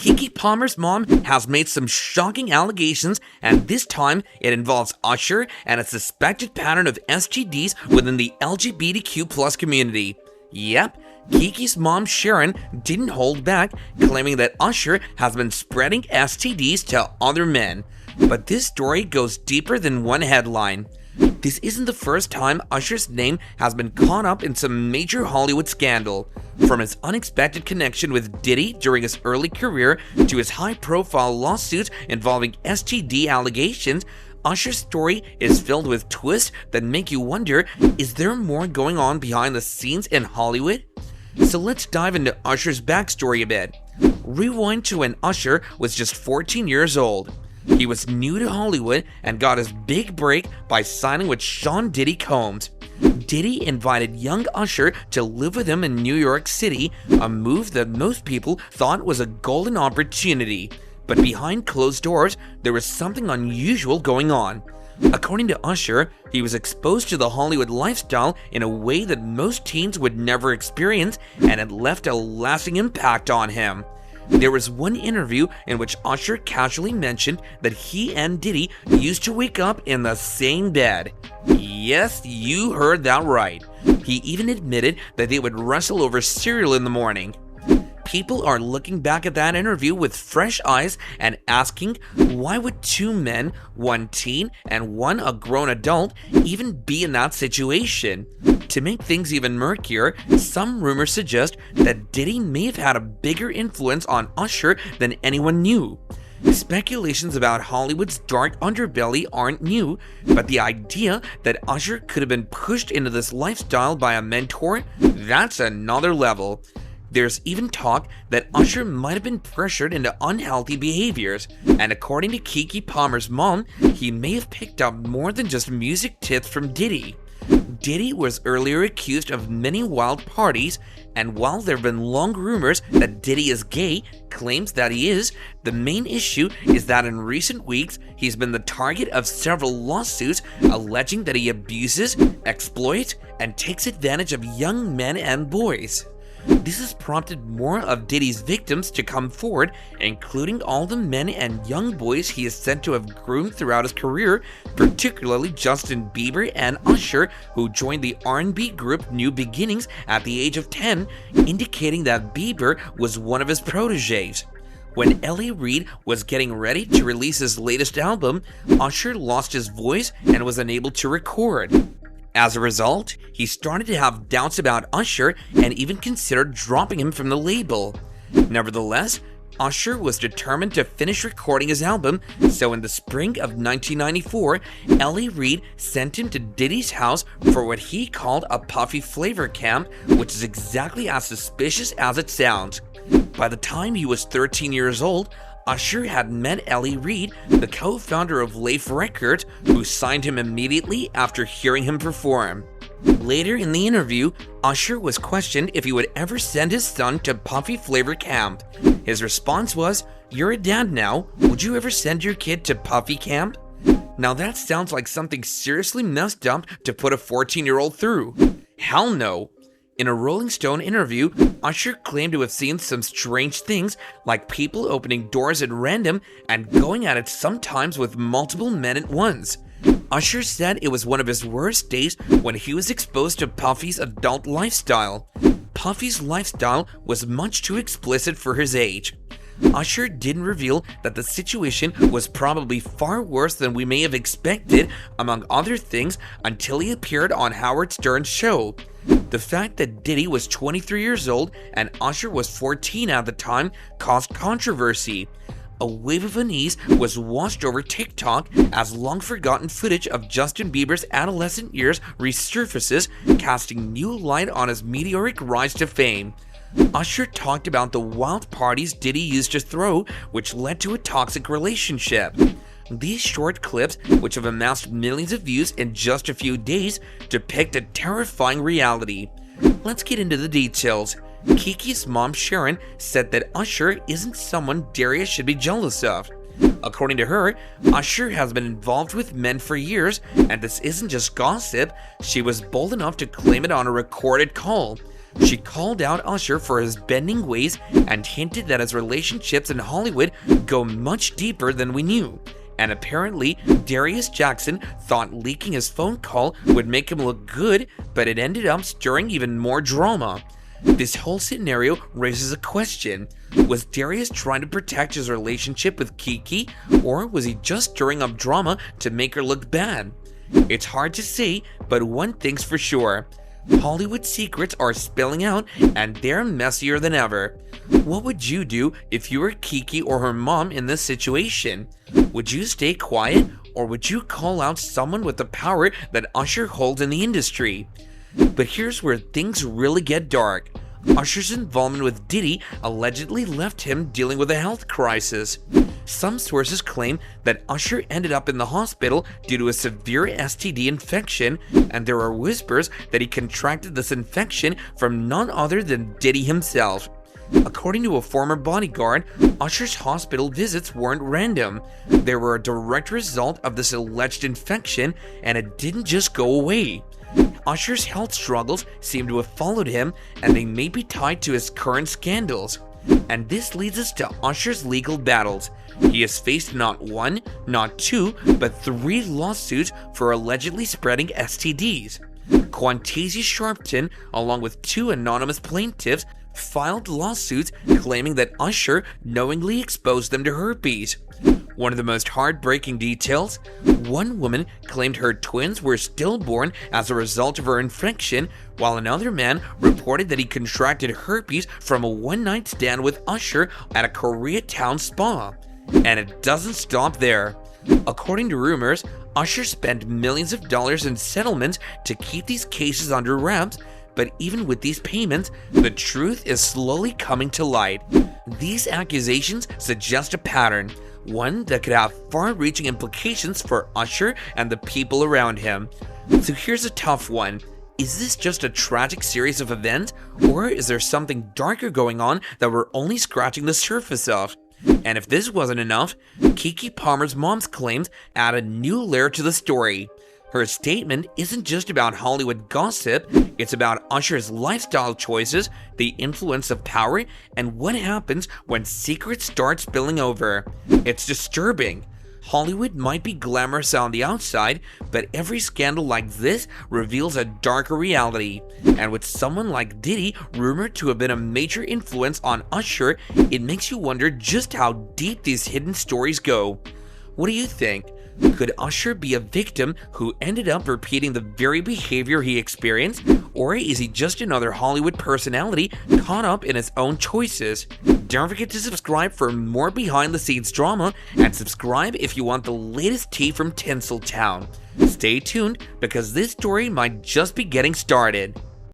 Keke Palmer's mom has made some shocking allegations, and this time it involves Usher and a suspected pattern of STDs within the LGBTQ+ community. Yep, Keke's mom Sharon didn't hold back, claiming that Usher has been spreading STDs to other men. But this story goes deeper than one headline. This isn't the first time Usher's name has been caught up in some major Hollywood scandal. From his unexpected connection with Diddy during his early career to his high-profile lawsuits involving STD allegations, Usher's story is filled with twists that make you wonder, is there more going on behind the scenes in Hollywood? So let's dive into Usher's backstory a bit. Rewind to when Usher was just 14 years old. He was new to Hollywood and got his big break by signing with Sean Diddy Combs. Diddy invited young Usher to live with him in New York City, a move that most people thought was a golden opportunity. But behind closed doors, there was something unusual going on. According to Usher, he was exposed to the Hollywood lifestyle in a way that most teens would never experience, and it left a lasting impact on him. There was one interview in which Usher casually mentioned that he and Diddy used to wake up in the same bed. Yes, you heard that right. He even admitted that they would wrestle over cereal in the morning. People are looking back at that interview with fresh eyes and asking, why would two men, one teen and one a grown adult, even be in that situation? To make things even murkier, some rumors suggest that Diddy may have had a bigger influence on Usher than anyone knew. Speculations about Hollywood's dark underbelly aren't new, but the idea that Usher could have been pushed into this lifestyle by a mentor, that's another level. There's even talk that Usher might have been pressured into unhealthy behaviors, and according to Keke Palmer's mom, he may have picked up more than just music tips from Diddy. Diddy was earlier accused of many wild parties, and while there have been long rumors that Diddy is gay, claims that he is, the main issue is that in recent weeks, he's been the target of several lawsuits alleging that he abuses, exploits, and takes advantage of young men and boys. This has prompted more of Diddy's victims to come forward, including all the men and young boys he is said to have groomed throughout his career, particularly Justin Bieber and Usher, who joined the R&B group New Beginnings at the age of 10, indicating that Bieber was one of his proteges. When L.A. Reid was getting ready to release his latest album, Usher lost his voice and was unable to record. As a result, he started to have doubts about Usher and even considered dropping him from the label. Nevertheless, Usher was determined to finish recording his album, so in the spring of 1994, L.A. Reid sent him to Diddy's house for what he called a Puffy flavor camp, which is exactly as suspicious as it sounds. By the time he was 13 years old, Usher had met L.A. Reid, the co-founder of Lafe Records, who signed him immediately after hearing him perform. Later in the interview, Usher was questioned if he would ever send his son to Puffy Flavor Camp. His response was, "You're a dad now, would you ever send your kid to Puffy Camp?" Now that sounds like something seriously messed up to put a 14-year-old through. Hell no. In a Rolling Stone interview, Usher claimed to have seen some strange things, like people opening doors at random and going at it sometimes with multiple men at once. Usher said it was one of his worst days when he was exposed to Puffy's adult lifestyle. Puffy's lifestyle was much too explicit for his age. Usher didn't reveal that the situation was probably far worse than we may have expected, among other things, until he appeared on Howard Stern's show. The fact that Diddy was 23 years old and Usher was 14 at the time caused controversy. A wave of unease was washed over TikTok as long-forgotten footage of Justin Bieber's adolescent years resurfaces, casting new light on his meteoric rise to fame. Usher talked about the wild parties Diddy used to throw, which led to a toxic relationship. These short clips, which have amassed millions of views in just a few days, depict a terrifying reality. Let's get into the details. Keke's mom Sharon said that Usher isn't someone Darius should be jealous of. According to her, Usher has been involved with men for years, and this isn't just gossip. She was bold enough to claim it on a recorded call. She called out Usher for his bending ways and hinted that his relationships in Hollywood go much deeper than we knew. And apparently, Darius Jackson thought leaking his phone call would make him look good, but it ended up stirring even more drama. This whole scenario raises a question. Was Darius trying to protect his relationship with Keke, or was he just stirring up drama to make her look bad? It's hard to say, but one thing's for sure. Hollywood secrets are spilling out, and they're messier than ever. What would you do if you were Keke or her mom in this situation? Would you stay quiet, or would you call out someone with the power that Usher holds in the industry? But here's where things really get dark. Usher's involvement with Diddy allegedly left him dealing with a health crisis. Some sources claim that Usher ended up in the hospital due to a severe STD infection, and there are whispers that he contracted this infection from none other than Diddy himself. According to a former bodyguard, Usher's hospital visits weren't random. They were a direct result of this alleged infection, and it didn't just go away. Usher's health struggles seem to have followed him, and they may be tied to his current scandals. And this leads us to Usher's legal battles. He has faced not one, not two, but 3 lawsuits for allegedly spreading STDs. Quantasia Sharpton, along with 2 anonymous plaintiffs, filed lawsuits claiming that Usher knowingly exposed them to herpes. One of the most heartbreaking details, one woman claimed her twins were stillborn as a result of her infection, while another man reported that he contracted herpes from a one-night stand with Usher at a Koreatown spa. And it doesn't stop there. According to rumors, Usher spent millions of dollars in settlements to keep these cases under wraps, but even with these payments, the truth is slowly coming to light. These accusations suggest a pattern, one that could have far-reaching implications for Usher and the people around him. So here's a tough one. Is this just a tragic series of events, or is there something darker going on that we're only scratching the surface of? And if this wasn't enough, Keke Palmer's mom's claims add a new layer to the story. Her statement isn't just about Hollywood gossip, it's about Usher's lifestyle choices, the influence of power, and what happens when secrets start spilling over. It's disturbing. Hollywood might be glamorous on the outside, but every scandal like this reveals a darker reality. And with someone like Diddy rumored to have been a major influence on Usher, it makes you wonder just how deep these hidden stories go. What do you think? Could Usher be a victim who ended up repeating the very behavior he experienced, or is he just another Hollywood personality caught up in his own choices? Don't forget to subscribe for more behind-the-scenes drama, and subscribe if you want the latest tea from Tinseltown. Stay tuned, because this story might just be getting started.